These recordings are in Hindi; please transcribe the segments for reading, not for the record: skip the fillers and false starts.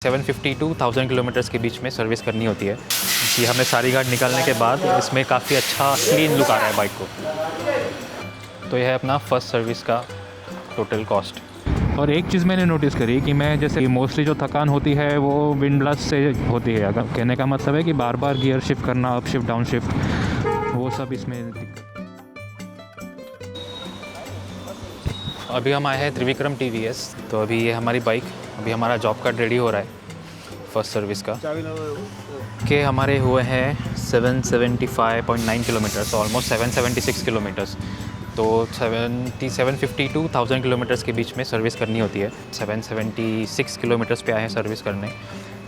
750 टू 1000 किलोमीटर्स के बीच में सर्विस करनी होती है। ये हमने सारी गार्ड निकालने के बाद इसमें काफ़ी अच्छा क्लीन लुक आ रहा है बाइक को। तो यह है अपना फर्स्ट सर्विस का टोटल कॉस्ट। और एक चीज़ मैंने नोटिस करी कि मैं जैसे मोस्टली जो थकान होती है वो विंड ब्लास्ट से होती है। अगर कहने का मतलब है कि बार बार गियर शिफ्ट करना, अप शिफ्ट डाउन शिफ्ट, वो सब इसमें दिक्कत। अभी हम आए हैं त्रिविक्रम TVS। तो अभी ये हमारी बाइक, अभी हमारा जॉब कार्ड रेडी हो रहा है फर्स्ट सर्विस का। के हमारे हुए हैं 775.9 किलोमीटर्स, ऑलमोस्ट 776 किलोमीटर्स। तो 750 टू 1000 किलोमीटर्स के बीच में सर्विस करनी होती है। 776 किलोमीटर्स पे आए हैं सर्विस करने।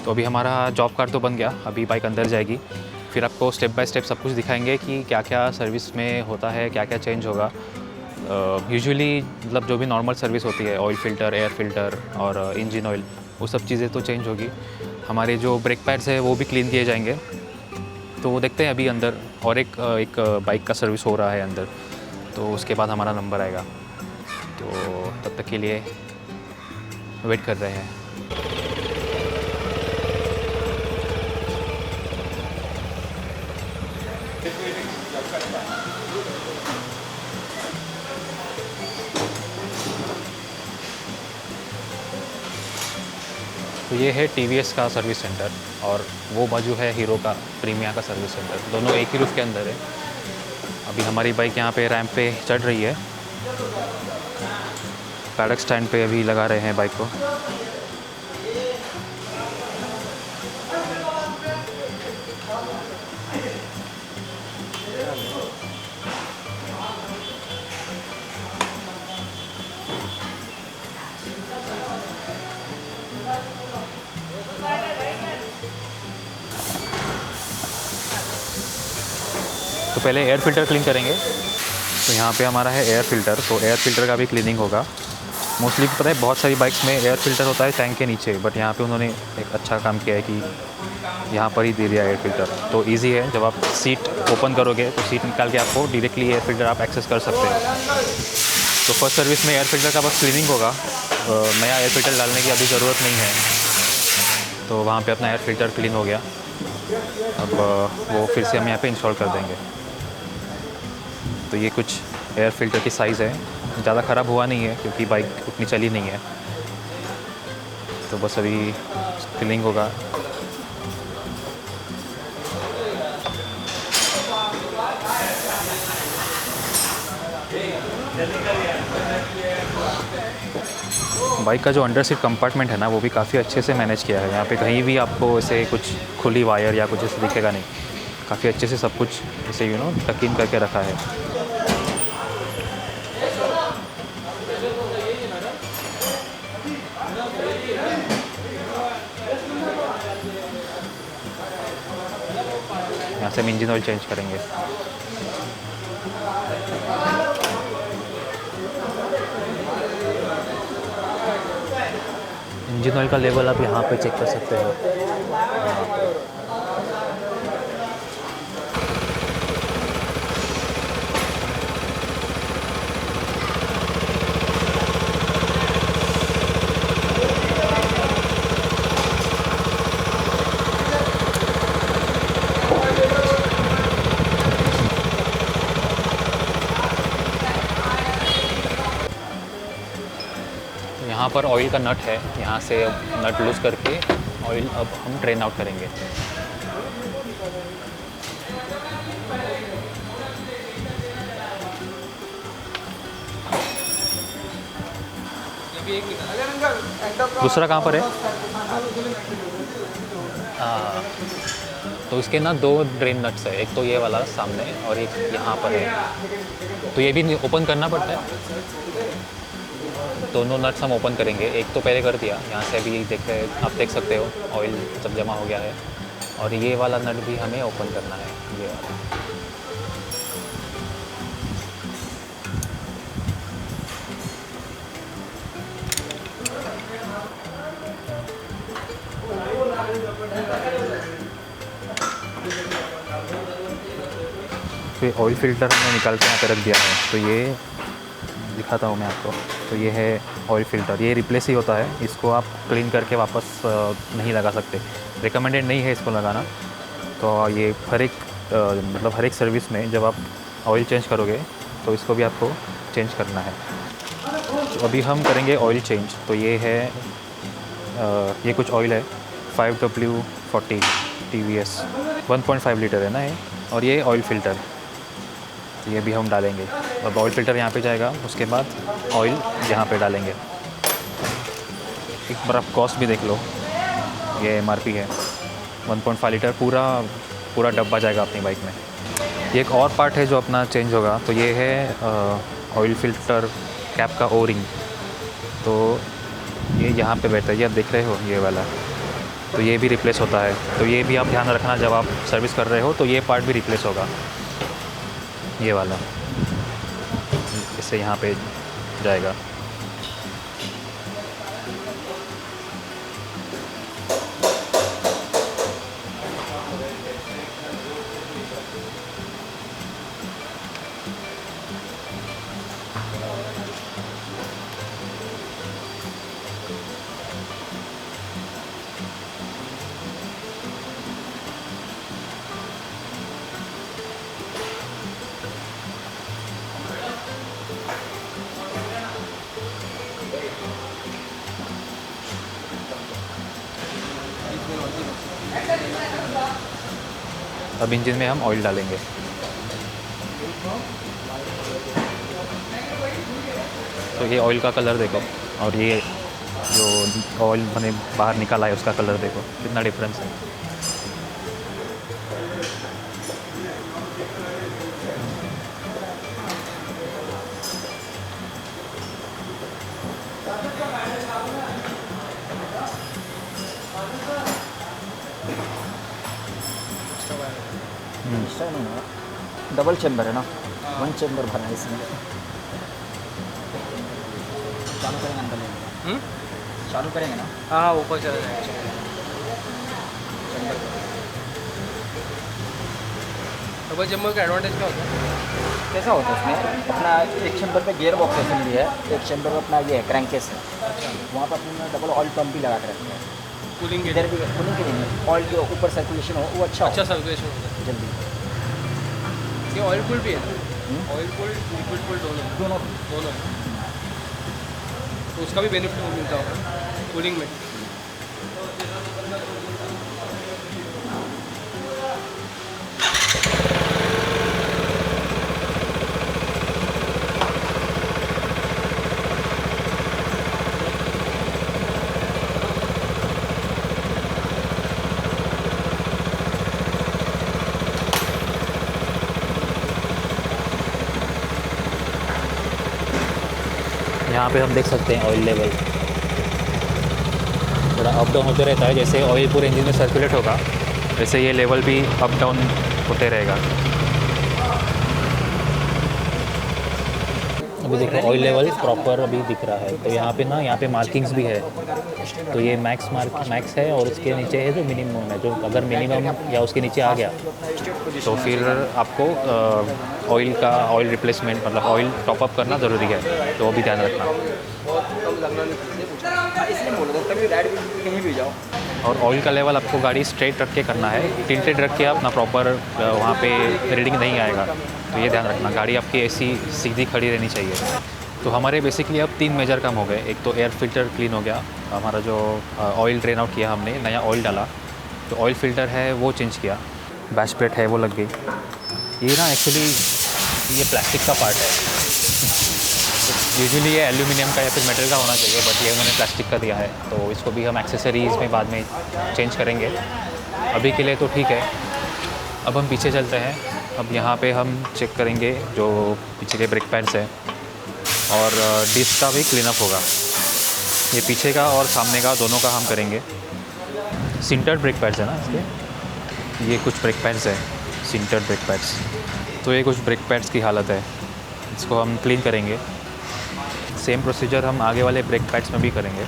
तो अभी हमारा जॉब कार्ड तो बन गया, अभी बाइक अंदर जाएगी, फिर आपको स्टेप बाय स्टेप सब कुछ दिखाएंगे कि क्या क्या सर्विस में होता है, क्या क्या चेंज होगा। यूजुअली मतलब जो भी नॉर्मल सर्विस होती है, ऑयल फ़िल्टर, एयर फ़िल्टर और इंजन ऑयल, वो सब चीज़ें तो चेंज होगी। हमारे जो ब्रेक पैड्स है वो भी क्लीन किए जाएंगे। तो वो देखते हैं अभी अंदर, और एक बाइक का सर्विस हो रहा है अंदर, तो उसके बाद हमारा नंबर आएगा। तो तब तक के लिए वेट कर रहे हैं। तो ये है TVS का सर्विस सेंटर, और वो बाजू है हीरो का प्रीमिया का सर्विस सेंटर। दोनों एक ही रूफ के अंदर है। अभी हमारी बाइक यहाँ पे रैंप पे चढ़ रही है। पैडक स्टैंड पे अभी लगा रहे हैं बाइक को। तो पहले एयर फ़िल्टर क्लीन करेंगे। तो यहाँ पे हमारा है एयर फ़िल्टर, तो एयर फ़िल्टर का भी क्लीनिंग होगा। मोस्टली पता है बहुत सारी बाइक्स में एयर फ़िल्टर होता है टैंक के नीचे, बट यहाँ पे उन्होंने एक अच्छा काम किया है कि यहाँ पर ही दे दिया एयर फ़िल्टर। तो इजी है, जब आप सीट ओपन करोगे तो सीट निकाल के आपको डायरेक्टली एयर फ़िल्टर आप एक्सेस कर सकते हैं। तो फर्स्ट सर्विस में एयर फ़िल्टर का बस क्लीनिंग होगा, नया एयर फ़िल्टर डालने की अभी ज़रूरत नहीं है। तो वहाँ पे अपना एयर फ़िल्टर क्लीन हो गया। अब वो फिर से हम यहाँ पे इंस्टॉल कर देंगे। तो ये कुछ एयर फ़िल्टर की साइज़ है, ज़्यादा ख़राब हुआ नहीं है क्योंकि बाइक उतनी चली नहीं है। तो बस अभी क्लीनिंग होगा। बाइक का जो अंडर सीट कंपार्टमेंट है ना, वो भी काफ़ी अच्छे से मैनेज किया है। यहाँ पे कहीं भी आपको ऐसे कुछ खुली वायर या कुछ ऐसे दिखेगा नहीं। काफ़ी अच्छे से सब कुछ ऐसे टक इन करके रखा है। यहाँ से हम इंजन ऑयल चेंज करेंगे। इंजन ऑयल का लेवल आप यहाँ पे चेक कर सकते हो। यहाँ पर ऑयल का नट है, यहाँ से नट लूज़ करके ऑयल अब हम ड्रेन आउट करेंगे। दूसरा कहाँ पर है? तो इसके ना 2 ड्रेन नट्स है, एक तो ये वाला सामने और एक यहाँ पर है। तो ये भी ओपन करना पड़ता है। दोनों नट्स हम ओपन करेंगे। एक तो पहले कर दिया, यहाँ से अभी आप देख सकते हो ऑयल सब जमा हो गया है। और ये वाला नट भी हमें ओपन करना है, ये वाला। तो ऑयल फ़िल्टर हमने निकाल के यहाँ पे रख दिया है। तो ये दिखाता हूँ मैं आपको। तो ये है ऑयल फ़िल्टर, ये रिप्लेस ही होता है, इसको आप क्लीन करके वापस नहीं लगा सकते, रिकमेंडेड नहीं है इसको लगाना। तो ये हर एक मतलब हर एक सर्विस में जब आप ऑयल चेंज करोगे तो इसको भी आपको चेंज करना है। तो अभी हम करेंगे ऑयल चेंज। तो ये है ये कुछ ऑयल है 5W40 TVS 1.5 लीटर है ना ये, और ये ऑयल फ़िल्टर, तो ये भी हम डालेंगे। अब ऑयल फ़िल्टर यहाँ पे जाएगा, उसके बाद ऑयल यहाँ पे डालेंगे। एक बार आप कॉस्ट भी देख लो, ये MRP है 1.5 लीटर, पूरा डब्बा जाएगा अपनी बाइक में। ये एक और पार्ट है जो अपना चेंज होगा, तो ये है ऑयल फ़िल्टर कैप का ओ रिंग। तो ये यहाँ पे बैठता है, ये आप देख रहे हो ये वाला, तो ये भी रिप्लेस होता है। तो ये भी आप ध्यान रखना जब आप सर्विस कर रहे हो, तो ये पार्ट भी रिप्लेस होगा, ये वाला इससे यहाँ पे जाएगा। अब इंजन में हम ऑयल डालेंगे। तो ये ऑयल का कलर देखो, और ये जो ऑयल मैंने बाहर निकाला है उसका कलर देखो, कितना डिफरेंस है। एक्स्ट्रा नहीं है, डबल चेम्बर है ना, 1 चेम्बर भरा है इसमें। चालू करेंगे अंकल, चालू करेंगे ना? हाँ ऊपर चला जाएगा। डबल चेम्बर का एडवांटेज क्या होता है? कैसा होता है इसमें, अपना 1 चेम्बर पे गियर बॉक्स असेंबली है, 1 चेम्बर में अपना ये है क्रैंकेस है। वहाँ पर अपने डबल ऑयल पंप भी लगा के रखते हैं, कूलिंग इधर भी कूलिंग के लिए, ऑयल के ऊपर सर्कुलेशन हो वो अच्छा सर्कुलेशन होता है जल्दी। ये ऑयल कूल भी है ना? ऑयल कूल लिक्विड कूल दोनों दोनों तो उसका भी बेनिफिट मिलता होगा कूलिंग में। यहाँ पे हम देख सकते हैं ऑयल लेवल थोड़ा अप डाउन होते रहता है, जैसे ऑयल पूरे इंजन में सर्कुलेट होगा वैसे ये लेवल भी अप डाउन होते रहेगा। अभी देखो ऑयल लेवल प्रॉपर अभी दिख रहा है। तो यहाँ पे ना, यहाँ पे मार्किंग्स भी है। तो ये मैक्स है और उसके नीचे है जो मिनिमम है, जो अगर मिनिमम या उसके नीचे आ गया तो फिर आपको ऑयल रिप्लेसमेंट मतलब ऑयल टॉपअप करना ज़रूरी है, तो वो भी ध्यान रखना। इसलिए बोल रहा हूँ कभी राइड कहीं भी जाओ। और ऑयल का लेवल आपको गाड़ी स्ट्रेट रख के करना है, टिल्टेड रख के अपना प्रॉपर वहाँ पे रीडिंग नहीं आएगा, तो ये ध्यान रखना। गाड़ी आपकी ऐसी सीधी खड़ी रहनी चाहिए। तो हमारे बेसिकली अब 3 मेजर काम हो गए। एक तो एयर फिल्टर क्लीन हो गया, हमारा जो ऑयल ड्रेन आउट किया हमने, नया ऑयल डाला, तो ऑयल फिल्टर है वो चेंज किया, बैच प्लेट है वो लग गई। ये ना एक्चुअली ये प्लास्टिक का पार्ट है, यूजुअली ये एल्यूमिनियम का या फिर मेटल का होना चाहिए, बट ये उन्होंने प्लास्टिक का दिया है, तो इसको भी हम एक्सेसरीज़ में बाद में चेंज करेंगे। अभी के लिए तो ठीक है। अब हम पीछे चलते हैं। अब यहाँ पे हम चेक करेंगे जो पीछे के ब्रेक पैड्स हैं, और डिस्क का भी क्लीनअप होगा। ये पीछे का और सामने का दोनों का हम करेंगे। सिंटर्ड ब्रेक पैड्स है ना इसके, ये कुछ ब्रेक पैड्स हैं सिंटर्ड ब्रेक पैड्स। तो ये कुछ ब्रेक पैड्स की हालत है, इसको हम क्लीन करेंगे। सेम प्रोसीजर हम आगे वाले ब्रेक पैड्स में भी करेंगे।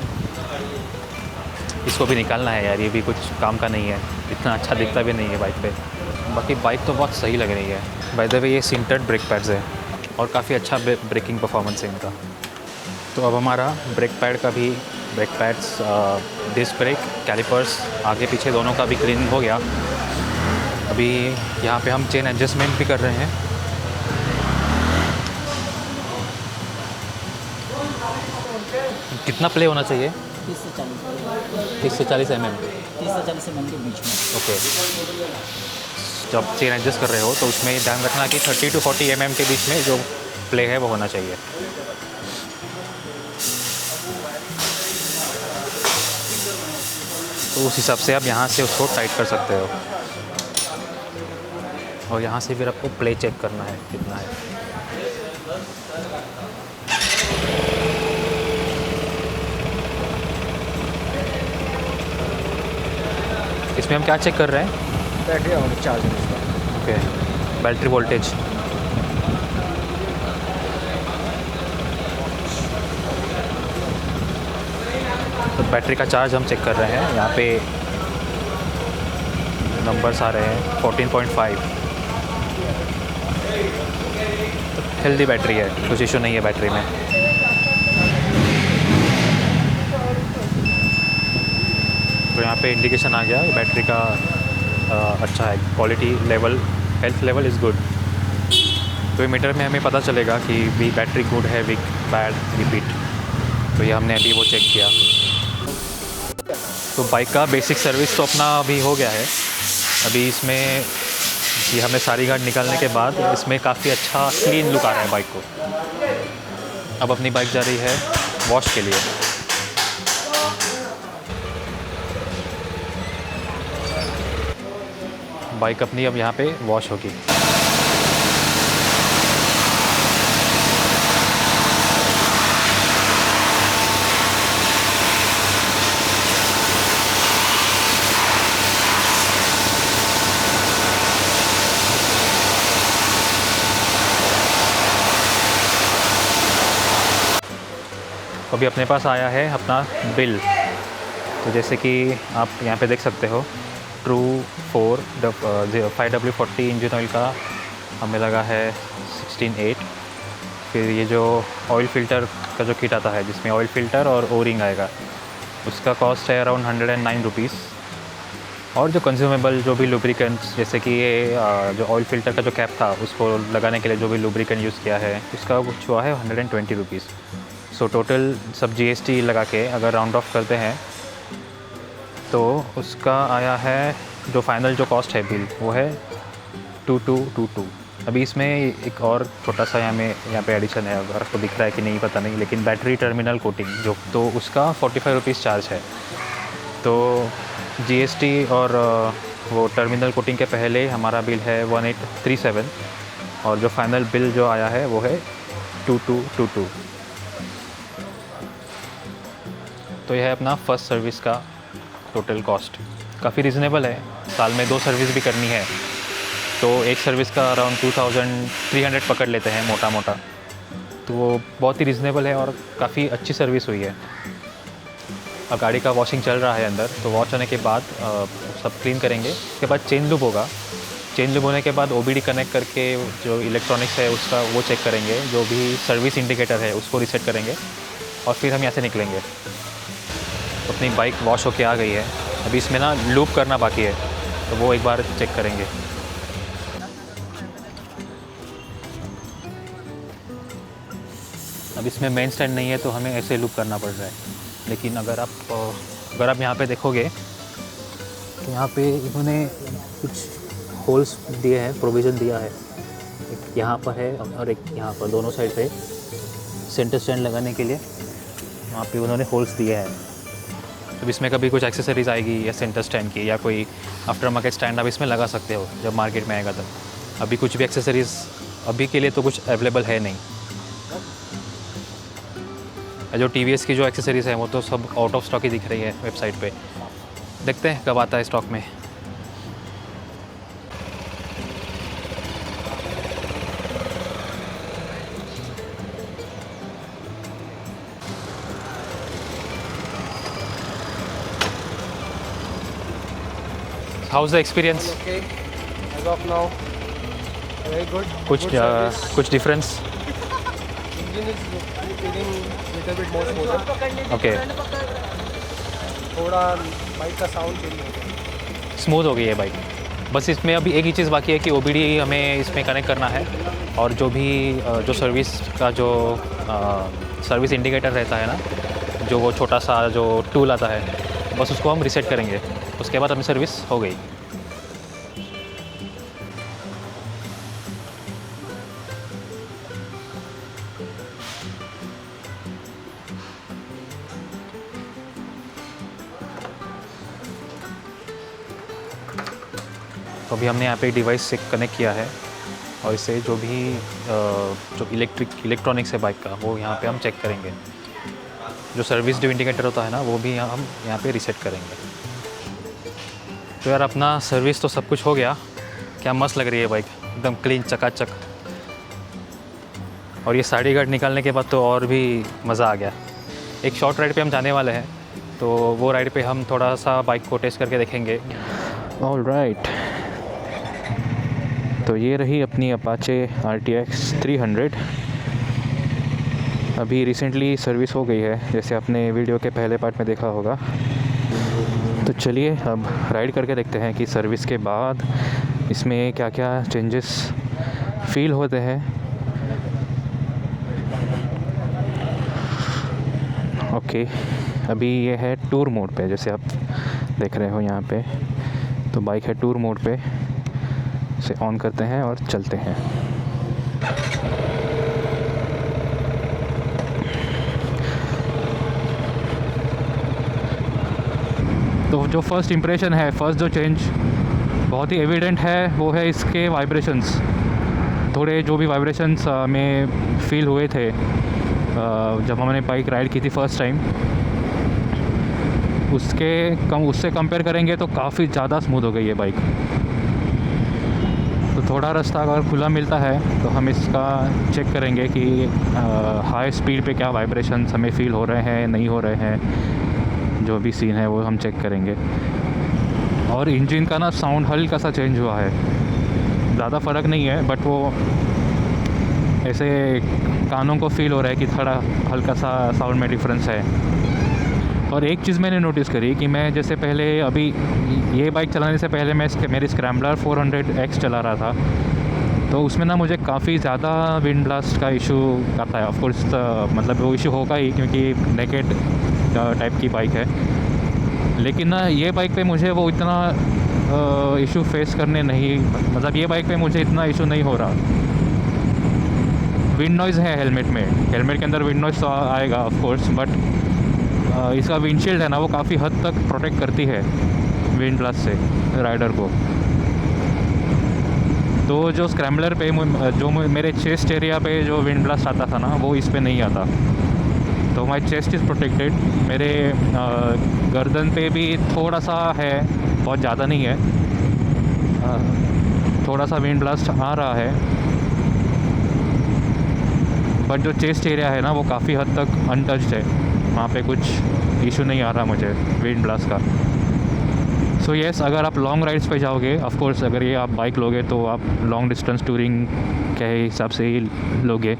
इसको भी निकालना है यार, ये भी कुछ काम का नहीं है, इतना अच्छा दिखता भी नहीं है बाइक पे। बाकी बाइक तो बहुत सही लग रही है। बाय द वे ये सिंटर्ड ब्रेक पैड्स है, और काफ़ी अच्छा ब्रेकिंग परफॉर्मेंस है इनका। तो अब हमारा ब्रेक पैड का भी, brake pads, disc brake, calipers आगे पीछे दोनों का भी क्लीनिंग हो गया। अभी यहाँ पे हम चेन एडजस्टमेंट भी कर रहे हैं। कितना प्ले होना चाहिए? 30 से 40 30 से 40 mm। 30 से 40 mm के बीच में। ओके। जब चेन एडजस्ट कर रहे हो तो उसमें ध्यान रखना कि 30 to 40 mm के बीच में जो प्ले है वो होना चाहिए। तो उस हिसाब से आप यहाँ से उसको टाइट कर सकते हो और यहाँ से फिर आपको प्ले चेक करना है कितना है। इसमें हम क्या चेक कर रहे हैं? बैटरी और चार्ज इसका। Okay, battery voltage. तो बैटरी का चार्ज हम चेक कर रहे हैं। यहाँ पे नंबर्स आ रहे हैं 14.5। हेल्दी बैटरी है, कुछ इशू नहीं है बैटरी में। तो यहाँ पे इंडिकेशन आ गया बैटरी का अच्छा है, quality level, health level is good. तो ये मीटर में हमें पता चलेगा कि वी बैटरी गुड है, वीक, बैड, रिपीट। तो ये हमने अभी वो चेक किया। तो बाइक का बेसिक सर्विस तो अपना अभी हो गया है। अभी इसमें ये हमने सारी गार्ड निकालने के बाद इसमें काफ़ी अच्छा क्लीन लुक आ रहा है बाइक को। अब अपनी बाइक जा रही है वॉश के लिए। बाइक अपनी अब यहाँ पे वॉश होगी। अभी अपने पास आया है अपना बिल। तो जैसे कि आप यहाँ पे देख सकते हो, ट्रू 5W40 इंजन ऑयल का हमें लगा है 16,800। फिर ये जो ऑयल फ़िल्टर का जो किट आता है जिसमें ऑयल फ़िल्टर और ओ रिंग आएगा, उसका कॉस्ट है अराउंड 109 रुपीज़। और जो कंज्यूमेबल जो भी लुब्रिकेंट्स, जैसे कि ये जो ऑयल फ़िल्टर का जो कैप था उसको लगाने के लिए जो भी लुब्रिकेंट यूज़ किया है उसका कुछ हुआ है 120 रुपीज़। सो टोटल सब GST लगा के अगर राउंड ऑफ करते हैं तो उसका आया है, जो फाइनल जो कॉस्ट है बिल वो है 2222। अभी इसमें एक और छोटा सा यहाँ पे एडिशन है, अगर आपको दिख रहा है कि नहीं पता नहीं, लेकिन बैटरी टर्मिनल कोटिंग जो, तो उसका 45 रुपीज़ चार्ज है। तो GST और वो टर्मिनल कोटिंग के पहले हमारा बिल है 1837 और जो फाइनल बिल जो आया है वो है 2222। तो यह है अपना फर्स्ट सर्विस का टोटल कॉस्ट। काफ़ी रिजनेबल है, साल में 2 सर्विस भी करनी है तो एक सर्विस का अराउंड 2300 पकड़ लेते हैं मोटा मोटा। तो वो बहुत ही रिजनेबल है और काफ़ी अच्छी सर्विस हुई है। अब गाड़ी का वॉशिंग चल रहा है अंदर, तो वॉश होने के बाद सब क्लीन करेंगे। उसके बाद चेन लूप होगा। चेन लूप होने के बाद OBD कनेक्ट करके जो इलेक्ट्रॉनिक्स है उसका वो चेक करेंगे, जो भी सर्विस इंडिकेटर है उसको रीसेट करेंगे और फिर हम यहाँ से निकलेंगे। अपनी बाइक वॉश होके आ गई है, अभी इसमें ना लूप करना बाकी है तो वो एक बार चेक करेंगे। अब इसमें मेन स्टैंड नहीं है तो हमें ऐसे लूप करना पड़ रहा है, लेकिन अगर आप यहाँ पे देखोगे तो यहाँ पे इन्होंने कुछ होल्स दिए हैं, प्रोविज़न दिया है। एक यहाँ पर है और एक यहाँ पर, दोनों साइड पे सेंटर स्टैंड लगाने के लिए वहाँ पे उन्होंने होल्स दिए हैं। तो इसमें कभी कुछ एक्सेसरीज़ आएगी या सेंटर स्टैंड की या कोई आफ्टर मार्केट स्टैंड आप इसमें लगा सकते हो जब मार्केट में आएगा तब। अभी कुछ भी एक्सेसरीज़ अभी के लिए तो कुछ अवेलेबल है नहीं। जो TVS की जो एक्सेसरीज़ है वो तो सब आउट ऑफ स्टॉक ही दिख रही है वेबसाइट पे। देखते हैं कब आता है स्टॉक में। House the experience? Okay. As of now, very good. कुछ Good service. कुछ difference? Engine is feeling little bit more smooth, okay, थोड़ा बाइक का साउंड चेंज हो गया। स्मूथ हो गई है बाइक। बस इसमें अभी एक ही चीज़ बाकी है कि OBD हमें इसमें कनेक्ट करना है, और जो भी जो सर्विस का जो सर्विस इंडिकेटर रहता है ना, जो वो छोटा सा जो टूल आता है, बस उसको हम रीसेट करेंगे, उसके बाद हमें सर्विस हो गई। तो अभी हमने यहाँ पे डिवाइस से कनेक्ट किया है, और इससे जो भी जो इलेक्ट्रॉनिक्स है बाइक का, वो यहाँ पे हम चेक करेंगे। जो सर्विस ड्यू इंडिकेटर होता है ना, वो भी हम यहाँ पे रीसेट करेंगे। तो यार अपना सर्विस तो सब कुछ हो गया। क्या मस्त लग रही है बाइक, एकदम क्लीन चकाचक। और ये साइड गार्ड निकालने के बाद तो और भी मज़ा आ गया। एक शॉर्ट राइड पे हम जाने वाले हैं, तो वो राइड पे हम थोड़ा सा बाइक को टेस्ट करके देखेंगे। ऑल राइट, तो ये रही अपनी अपाचे RTX 300। अभी रिसेंटली सर्विस हो गई है, जैसे आपने वीडियो के पहले पार्ट में देखा होगा। तो चलिए अब राइड करके देखते हैं कि सर्विस के बाद इसमें क्या क्या चेंजेस फील होते हैं। ओके, अभी ये है टूर मोड पे, जैसे आप देख रहे हो यहाँ पे। तो बाइक है टूर मोड पे, इसे ऑन करते हैं और चलते हैं। तो जो फर्स्ट इम्प्रेशन है, फर्स्ट जो चेंज बहुत ही एविडेंट है, वो है इसके वाइब्रेशंस। थोड़े जो भी वाइब्रेशंस में फील हुए थे जब हमने बाइक राइड की थी फर्स्ट टाइम, उससे कंपेयर करेंगे तो काफ़ी ज़्यादा स्मूथ हो गई है बाइक। तो थोड़ा रास्ता अगर खुला मिलता है तो हम इसका चेक करेंगे कि हाई स्पीड पे क्या वाइब्रेशंस हमें फ़ील हो रहे हैं, नहीं हो रहे हैं। जो भी सीन है वो हम चेक करेंगे। और इंजन का ना साउंड हल्का सा चेंज हुआ है, ज़्यादा फ़र्क नहीं है, बट वो ऐसे कानों को फील हो रहा है कि थोड़ा हल्का सा साउंड में डिफरेंस है। और एक चीज़ मैंने नोटिस करी कि मैं जैसे पहले अभी ये बाइक चलाने से पहले मैं मेरी स्क्रैम्बलर 400X चला रहा था, तो उसमें ना मुझे काफ़ी ज़्यादा विंड ब्लास्ट का इशू आता है। ऑफकोर्स मतलब वो इशू होगा ही, क्योंकि नेकेड टाइप की बाइक है। लेकिन ना ये बाइक पे मुझे वो इतना इशू फेस करने नहीं, मतलब ये बाइक पे मुझे इतना इशू नहीं हो रहा। विंड नॉइज़ है हेलमेट में, हेलमेट के अंदर विंड नॉइज़ तो आएगा ऑफ कोर्स, बट इसका विंडशील्ड है ना, वो काफ़ी हद तक प्रोटेक्ट करती है विंड ब्लास्ट से राइडर को। तो जो स्क्रैम्बलर पे जो मेरे चेस्ट एरिया पे जो विंड ब्लास्ट आता था ना, वो इस पे नहीं आता। तो माई चेस्ट इज़ प्रोटेक्टेड। मेरे गर्दन पे भी थोड़ा सा है, बहुत ज़्यादा नहीं है, थोड़ा सा विंड ब्लास्ट आ रहा है, बट जो चेस्ट एरिया है ना, वो काफ़ी हद तक अनटच्ड है। वहाँ पे कुछ इशू नहीं आ रहा मुझे विंड ब्लास्ट का। सो येस, अगर आप लॉन्ग राइड्स पे जाओगे, ऑफ कोर्स अगर ये आप बाइक लोगे तो आप लॉन्ग डिस्टेंस टूरिंग के हिसाब से ही लोगे,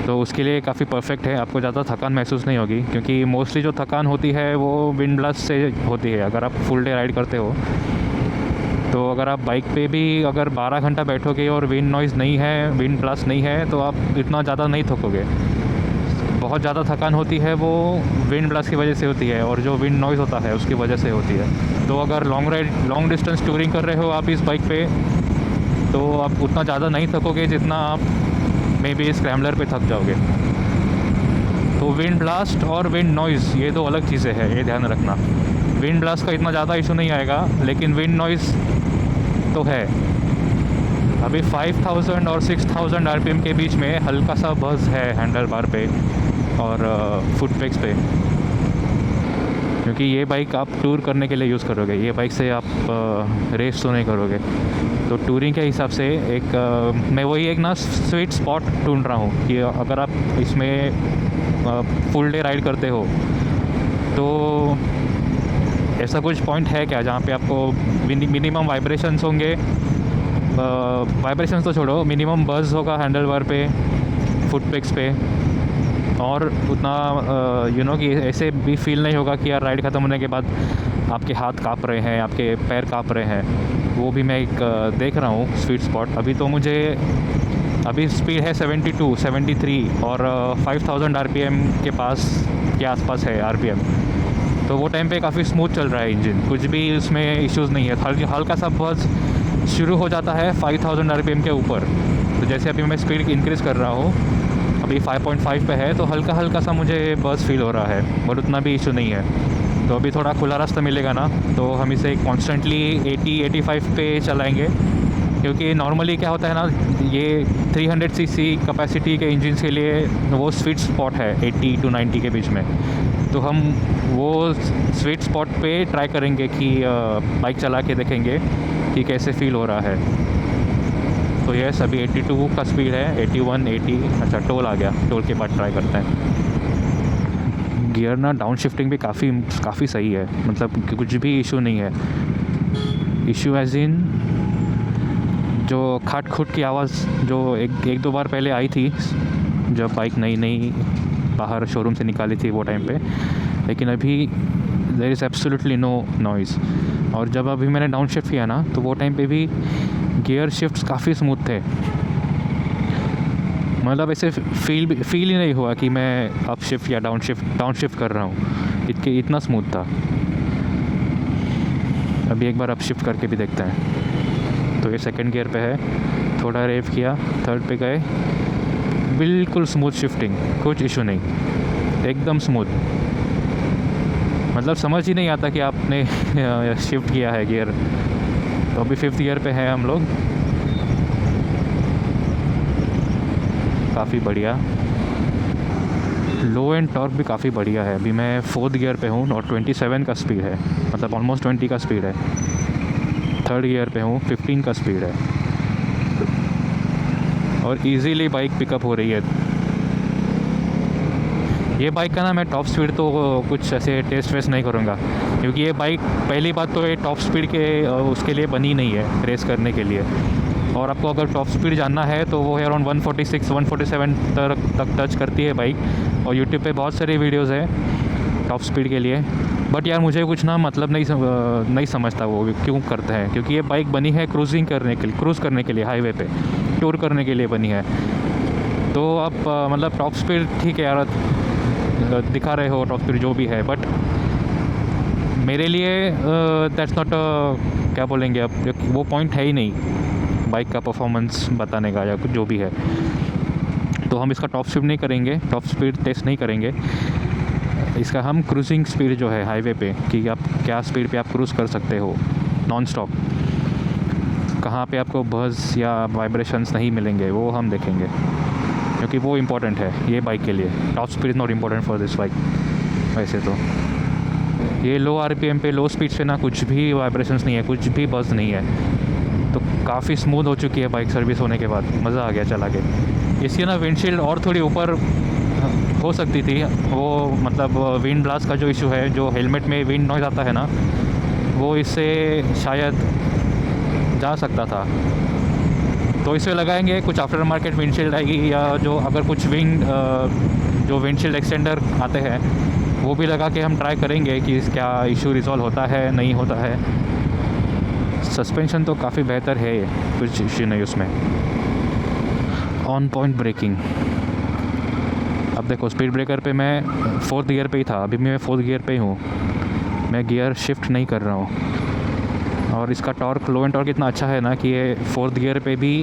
तो उसके लिए काफ़ी परफेक्ट है। आपको ज़्यादा थकान महसूस नहीं होगी, क्योंकि मोस्टली जो थकान होती है वो विंड ब्लास्ट से होती है। अगर आप फुल डे राइड करते हो, तो अगर आप बाइक पे भी अगर 12 घंटा बैठोगे और विंड नॉइज़ नहीं है, विंड ब्लास्ट नहीं है, तो आप इतना ज़्यादा नहीं थकोगे। बहुत ज़्यादा थकान होती है वो विंड ब्लास्ट की वजह से होती है, और जो विंड नॉइज़ होता है उसकी वजह से होती है। तो अगर लॉन्ग डिस्टेंस टूरिंग कर रहे हो आप इस बाइक पे, तो आप उतना ज़्यादा नहीं थकोगे जितना आप मे बी स्क्रैम्बलर पे थक जाओगे। तो विंड ब्लास्ट और विंड नॉइज़ ये दो अलग चीज़ें हैं, ये ध्यान रखना। विंड ब्लास्ट का इतना ज़्यादा इशू नहीं आएगा, लेकिन विंड नॉइज़ तो है। अभी 5000 और 6000 RPM के बीच में हल्का सा बज़ है हैंडल बार पे और फुट पेक्स पे, क्योंकि ये बाइक आप टूर करने के लिए यूज़ करोगे, ये बाइक से आप रेस तो नहीं करोगे। तो टूरिंग के हिसाब से मैं वही एक ना स्वीट स्पॉट ढूंढ रहा हूँ कि अगर आप इसमें फुल डे राइड करते हो, तो ऐसा कुछ पॉइंट है क्या जहाँ पे आपको मिनिमम वाइब्रेशंस होंगे, वाइब्रेशंस तो छोड़ो, मिनिमम बज़ होगा हैंडल बार पे, फुट पेक्स पे, और उतना कि ऐसे भी फील नहीं होगा कि यार राइड ख़त्म होने के बाद आपके हाथ काँप रहे हैं, आपके पैर काँप रहे हैं। वो भी मैं एक देख रहा हूँ स्वीट स्पॉट। अभी स्पीड है 72, 73 और 5000 RPM के आसपास है RPM। तो वो टाइम पे काफ़ी स्मूथ चल रहा है इंजन, कुछ भी उसमें इश्यूज़ नहीं है। हल्का सा बस शुरू हो जाता है 5000 RPM के ऊपर। तो जैसे अभी मैं स्पीड इंक्रीज़ कर रहा हूँ, अभी 5.5 पे है, तो हल्का सा मुझे बस फील हो रहा है, बट उतना भी इशू नहीं है। तो अभी थोड़ा खुला रास्ता मिलेगा ना, तो हम इसे कॉन्स्टेंटली 80-85 पे चलाएँगे, क्योंकि नॉर्मली क्या होता है ना, ये 300 cc कैपेसिटी के इंजन के लिए वो स्वीट स्पॉट है 80 to 90 के बीच में। तो हम वो स्वीट स्पॉट पे ट्राई करेंगे कि बाइक चला के देखेंगे कि कैसे फील हो रहा है। तो यस, अभी 82 का स्पीड है, 81, 80। अच्छा, टोल आ गया, टोल के बाद ट्राई करते हैं। गियर ना डाउन शिफ्टिंग भी काफ़ी सही है, मतलब कुछ भी इशू नहीं है। इशू एज इन जो खाट खुट की आवाज़ जो एक दो बार पहले आई थी जब बाइक नई बाहर शोरूम से निकाली थी वो टाइम पे, लेकिन अभी there is absolutely no noise. और जब अभी मैंने डाउन शिफ्ट किया ना, तो वो टाइम पे भी गियर शिफ्ट्स काफ़ी स्मूथ थे, मतलब ऐसे फील ही नहीं हुआ कि मैं अप शिफ्ट या डाउन शिफ्ट कर रहा हूँ, इतना स्मूथ था। अभी एक बार अप शिफ्ट करके भी देखते हैं। तो ये सेकंड गियर पे है, थोड़ा रेव किया, थर्ड पे गए, बिल्कुल स्मूथ शिफ्टिंग, कुछ इशू नहीं, एकदम स्मूथ। मतलब समझ ही नहीं आता कि आपने शिफ्ट किया है गियर। तो अभी 5th गियर पे हैं हम लोग, काफ़ी बढ़िया। लो एंड टॉर्क भी काफ़ी बढ़िया है। अभी मैं 4th गियर पे हूँ और 27 का स्पीड है, मतलब ऑलमोस्ट 20 का स्पीड है। 3rd गियर पे हूँ, 15 का स्पीड है, और इजीली बाइक पिकअप हो रही है। ये बाइक का ना मैं टॉप स्पीड तो कुछ ऐसे टेस्ट वेस्ट नहीं करूँगा, क्योंकि ये बाइक पहली बात तो ये टॉप स्पीड के उसके लिए बनी नहीं है, रेस करने के लिए। और आपको अगर टॉप स्पीड जानना है तो वो है अराउंड 146, 147 तक टच करती है बाइक। और यूट्यूब पे बहुत सारी वीडियोस है टॉप स्पीड के लिए, बट यार मुझे कुछ ना मतलब नहीं समझता वो क्यों करते हैं, क्योंकि ये बाइक बनी है क्रूज़ करने के लिए, हाईवे पे टूर करने के लिए बनी है। तो आप मतलब टॉप स्पीड ठीक है यार, दिखा रहे हो टॉप स्पीड जो भी है, बट मेरे लिए दैट्स नॉट क्या बोलेंगे अब, वो पॉइंट है ही नहीं बाइक का परफॉर्मेंस बताने का या कुछ जो भी है। तो हम इसका टॉप स्पीड नहीं करेंगे, टॉप स्पीड टेस्ट नहीं करेंगे। इसका हम क्रूजिंग स्पीड जो है हाईवे पे, कि आप क्या स्पीड पे आप क्रूज़ कर सकते हो नॉन स्टॉप, कहाँ पे आपको बज़ या वाइब्रेशंस नहीं मिलेंगे, वो हम देखेंगे, क्योंकि वो इम्पोर्टेंट है ये बाइक के लिए। Top speed is not important for this bike. वैसे तो ये लो RPM पे, लो स्पीड पे ना कुछ भी वाइब्रेशंस नहीं है, कुछ भी बज़ नहीं है। तो काफ़ी स्मूथ हो चुकी है बाइक सर्विस होने के बाद, मज़ा आ गया चला के। इसकी ना विंडशील्ड और थोड़ी ऊपर हो सकती थी, वो मतलब विंड ब्लास्ट का जो इशू है, जो हेलमेट में विंड नॉइज़ आता है ना, वो इससे शायद जा सकता था। तो इसे लगाएंगे, कुछ आफ्टर मार्केट विंडशील्ड आएगी, या जो अगर कुछ जो विंडशील्ड एक्सटेंडर आते हैं वो भी लगा के हम ट्राई करेंगे कि क्या इशू रिजॉल्व होता है नहीं होता है। सस्पेंशन तो काफ़ी बेहतर है, कुछ इशू नहीं उसमें। ऑन पॉइंट ब्रेकिंग, अब देखो स्पीड ब्रेकर पे मैं 4th गियर पे ही था, अभी मैं 4th गियर पे ही हूँ, मैं गियर शिफ्ट नहीं कर रहा हूँ। और इसका टॉर्क, लो एंड टॉर्क इतना अच्छा है ना कि ये 4th गियर पे भी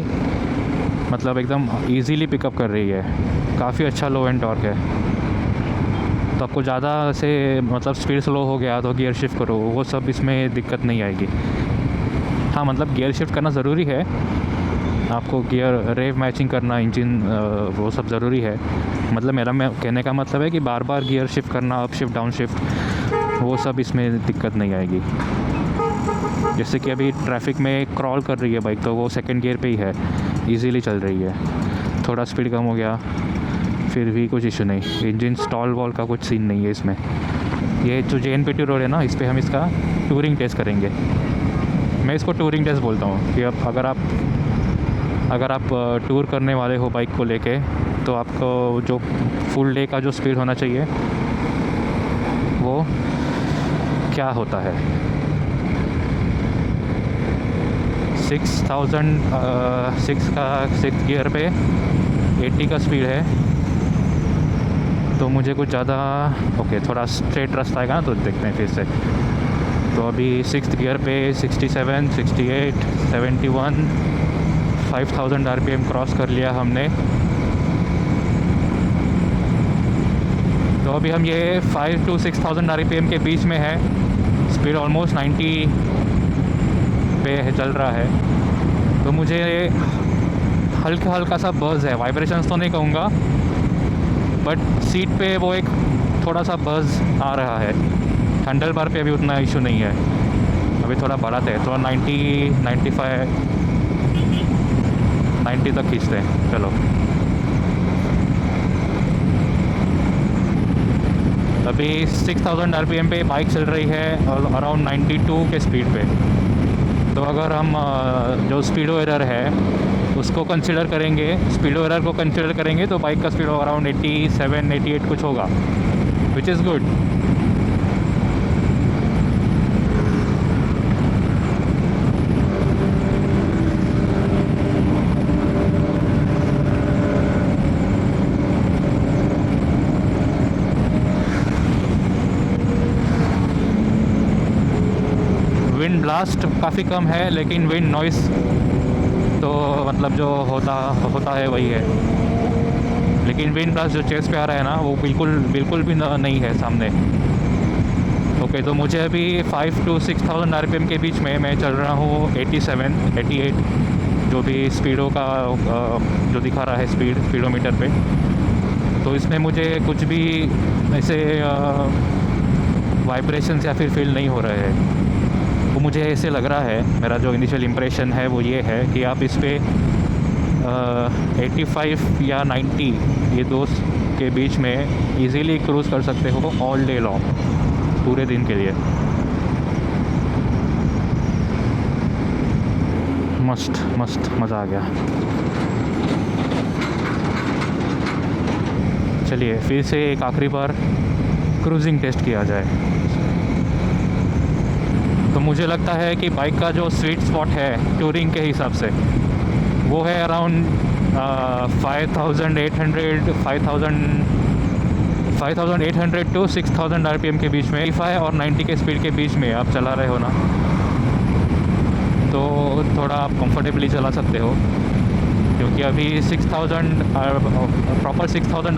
मतलब एकदम इजीली पिकअप कर रही है, काफ़ी अच्छा लो एंड टॉर्क है। तो आपको ज़्यादा से मतलब स्पीड स्लो हो गया तो गियर शिफ्ट करो, वो सब इसमें दिक्कत नहीं आएगी। हाँ, मतलब गियर शिफ्ट करना ज़रूरी है, आपको गियर रेव मैचिंग करना, इंजन वो सब ज़रूरी है। मतलब मेरा कहने का मतलब है कि बार बार गियर शिफ्ट करना, अप शिफ्ट डाउन शिफ्ट, वो सब इसमें दिक्कत नहीं आएगी। जैसे कि अभी ट्रैफिक में क्रॉल कर रही है बाइक, तो वो 2nd गियर पे ही है, इजीली चल रही है। थोड़ा स्पीड कम हो गया फिर भी कुछ इशू नहीं, इंजन स्टॉल वॉल का कुछ सीन नहीं है इसमें। ये जो JNPT रोड है ना, इस पर हम इसका टूरिंग टेस्ट करेंगे। मैं इसको टूरिंग टेस्ट बोलता हूँ कि अब अगर आप टूर करने वाले हो बाइक को लेके, तो आपको जो फुल डे का जो स्पीड होना चाहिए वो क्या होता है। 6 गियर पे 80 का स्पीड है, तो मुझे कुछ ज़्यादा ओके थोड़ा स्ट्रेट रास्ता आएगा ना, तो देखते हैं फिर से। तो अभी 6 गियर पे 67, 68, 71, 5000 RPM क्रॉस कर लिया हमने। तो अभी हम ये 5 to 6000 RPM के बीच में है, स्पीड ऑलमोस्ट 90 पे चल रहा है। तो मुझे हल्का हल्का सा बज़ है, वाइब्रेशंस तो नहीं कहूँगा, बट सीट पे वो एक थोड़ा सा बज़ आ रहा है। हैंडल बार पे अभी उतना इशू नहीं है, अभी थोड़ा बढ़ाते हैं, थोड़ा 90, 95, 90 तक खींचते हैं। चलो अभी 6000 RPM पे बाइक चल रही है और अराउंड 92 के स्पीड पे। तो अगर हम जो स्पीडो एरर है उसको कंसिडर करेंगे, स्पीडो एरर को कंसिडर करेंगे, तो बाइक का स्पीड अराउंड 87, 88 कुछ होगा, which is good. Wind blast काफ़ी कम है, लेकिन विंड नॉइस तो मतलब जो होता है वही है। लेकिन विंड ब्लास्ट जो चेस्ट पे आ रहा है ना, वो बिल्कुल भी नहीं है सामने। ओके, तो मुझे अभी 5 to 6000 RPM के बीच में मैं चल रहा हूँ 87, 88 जो भी स्पीडो का जो दिखा रहा है स्पीडोमीटर पे। तो इसमें मुझे कुछ भी ऐसे वाइब्रेशंस या फिर फील नहीं हो रहे हैं। वो मुझे ऐसे लग रहा है, मेरा जो इनिशियल इम्प्रेशन है वो ये है कि आप इस पर 85 या 90 ये दो के बीच में इजीली क्रूज़ कर सकते हो ऑल डे लॉन्ग, पूरे दिन के लिए। मस्त मज़ा आ गया। चलिए फिर से एक आखिरी बार क्रूजिंग टेस्ट किया जाए। तो मुझे लगता है कि बाइक का जो स्वीट स्पॉट है टूरिंग के हिसाब से वो है अराउंड 5800 to 6000 RPM के बीच में। 85 और 90 के स्पीड के बीच में आप चला रहे हो ना, तो थोड़ा आप कंफर्टेबली चला सकते हो, क्योंकि अभी 6000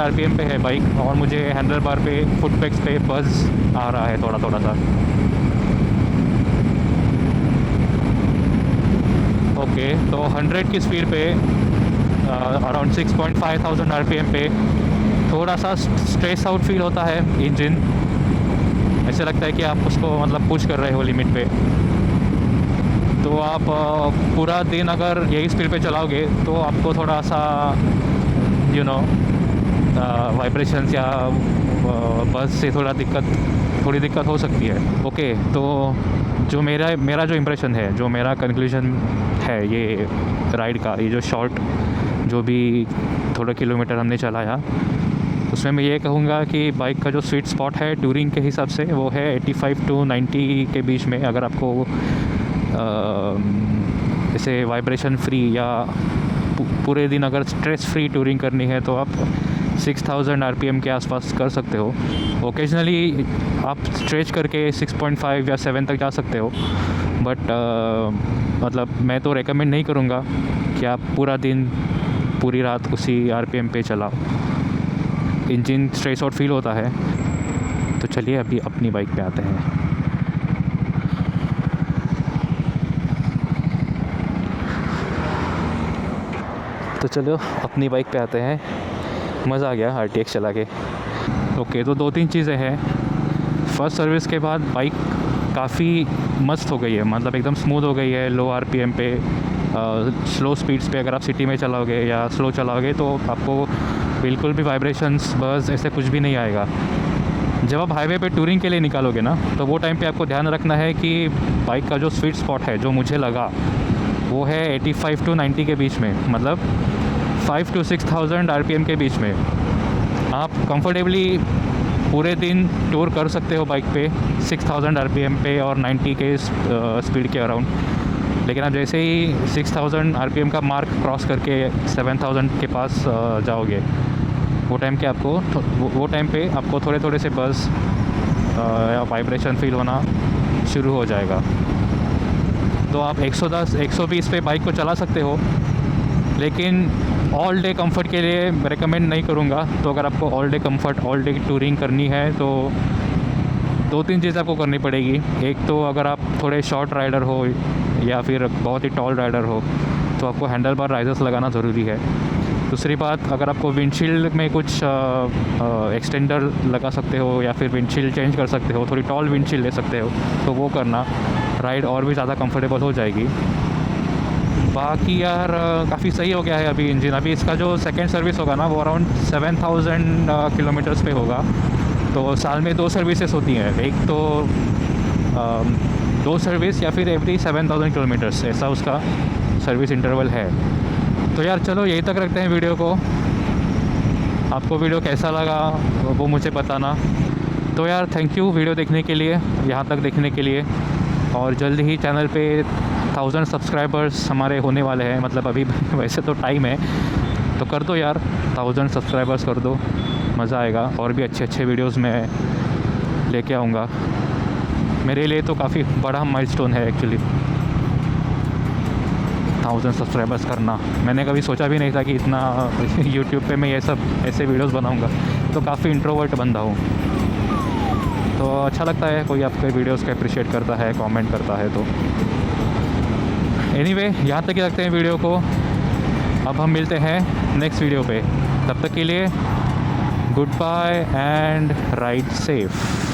RPM पे है बाइक और मुझे हैंडल बार पे फुट पेक्स पे बज़ आ रहा है थोड़ा सा। ओके, तो 100 की स्पीड पे अराउंड 6,500 RPM पे थोड़ा सा स्ट्रेस आउट फील होता है इंजन। ऐसे लगता है कि आप उसको मतलब पुश कर रहे हो लिमिट पे। तो आप पूरा दिन अगर यही स्पीड पे चलाओगे तो आपको थोड़ा सा वाइब्रेशंस या बस से थोड़ी दिक्कत हो सकती है। ओके, तो जो मेरा जो इम्प्रेशन है, जो मेरा कंक्लूजन है ये राइड का, ये जो शॉर्ट जो भी थोड़ा किलोमीटर हमने चलाया, उसमें मैं ये कहूँगा कि बाइक का जो स्वीट स्पॉट है टूरिंग के हिसाब से वो है 85 to 90 के बीच में। अगर आपको ऐसे वाइब्रेशन फ्री या पूरे दिन अगर स्ट्रेस फ्री टूरिंग करनी है तो आप 6000 RPM के आसपास कर सकते हो। ओकेजनली आप स्ट्रेच करके 6.5 या 7 तक जा सकते हो, बट मतलब मैं तो रेकमेंड नहीं करूँगा कि आप पूरा दिन पूरी रात उसी RPM पे चलाओ, इंजन स्ट्रेस आउट फील होता है। तो चलिए अभी अपनी बाइक पे आते हैं। तो चलो अपनी बाइक पे आते हैं। मज़ा आ गया RTX चला के। ओके, तो 2-3 चीज़ें हैं। फर्स्ट सर्विस के बाद बाइक काफ़ी मस्त हो गई है, मतलब एकदम स्मूथ हो गई है। लो RPM पे स्लो स्पीड्स पे अगर आप सिटी में चलाओगे या स्लो चलाओगे तो आपको बिल्कुल भी वाइब्रेशंस बस ऐसे कुछ भी नहीं आएगा। जब आप हाईवे पे टूरिंग के लिए निकालोगे ना, तो वो टाइम पे आपको ध्यान रखना है कि बाइक का जो स्वीट स्पॉट है, जो मुझे लगा, वो है 85 to 90 के बीच में। मतलब 5 to 6,000 RPM के बीच में आप कंफर्टेबली पूरे दिन टूर कर सकते हो बाइक पे 6,000 RPM पे और 90 के स्पीड के अराउंड। लेकिन आप जैसे ही 6,000 RPM का मार्क क्रॉस करके 7,000 के पास जाओगे, वो टाइम पे आपको थोड़े थोड़े से बज़ या वाइब्रेशन फील होना शुरू हो जाएगा। तो आप 110 120 पे बाइक को चला सकते हो, लेकिन ऑल डे कंफर्ट के लिए रेकमेंड नहीं करूँगा। तो अगर आपको all day comfort, all day touring करनी है तो 2-3 चीज़ आपको करनी पड़ेगी। एक तो अगर आप थोड़े शॉर्ट राइडर हो या फिर बहुत ही टॉल राइडर हो तो आपको हैंडल बार राइजर्स लगाना ज़रूरी है। दूसरी बात, अगर आपको विंडशील्ड में कुछ एक्सटेंडर लगा सकते हो या फिर विंडशील्ड चेंज कर सकते हो, थोड़ी टॉल विंडशील्ड ले सकते हो तो वो करना, राइड और भी ज़्यादा कंफर्टेबल हो जाएगी। बाकी यार काफ़ी सही हो गया है अभी इंजन। अभी इसका जो सेकंड सर्विस होगा ना वो अराउंड 7,000 किलोमीटर्स पे होगा। तो साल में 2 सर्विसेज होती हैं, एक तो 2 सर्विस या फिर एवरी 7,000 किलोमीटर्स, ऐसा उसका सर्विस इंटरवल है। तो यार चलो यहीं तक रखते हैं वीडियो को। आपको वीडियो कैसा लगा वो मुझे बताना। तो यार थैंक यू वीडियो देखने के लिए, यहाँ तक देखने के लिए। और जल्द ही चैनल पे 1000 सब्सक्राइबर्स हमारे होने वाले हैं। मतलब अभी वैसे तो टाइम है, तो कर दो यार, 1000 सब्सक्राइबर्स कर दो, मज़ा आएगा। और भी अच्छे अच्छे वीडियोस मैं लेके आऊँगा। मेरे लिए तो काफ़ी बड़ा माइलस्टोन है एक्चुअली 1000 सब्सक्राइबर्स करना। मैंने कभी सोचा भी नहीं था कि इतना यूट्यूब पे मैं ये सब ऐसे वीडियोस बनाऊँगा। तो काफ़ी इंट्रोवर्ट बंदा हूँ, तो अच्छा लगता है कोई आपके वीडियोस को अप्रिशिएट करता है, कमेंट करता है। तो एनीवे यहाँ तक ही रखते हैं वीडियो को। अब हम मिलते हैं नेक्स्ट वीडियो पे। तब तक के लिए good bye and ride safe.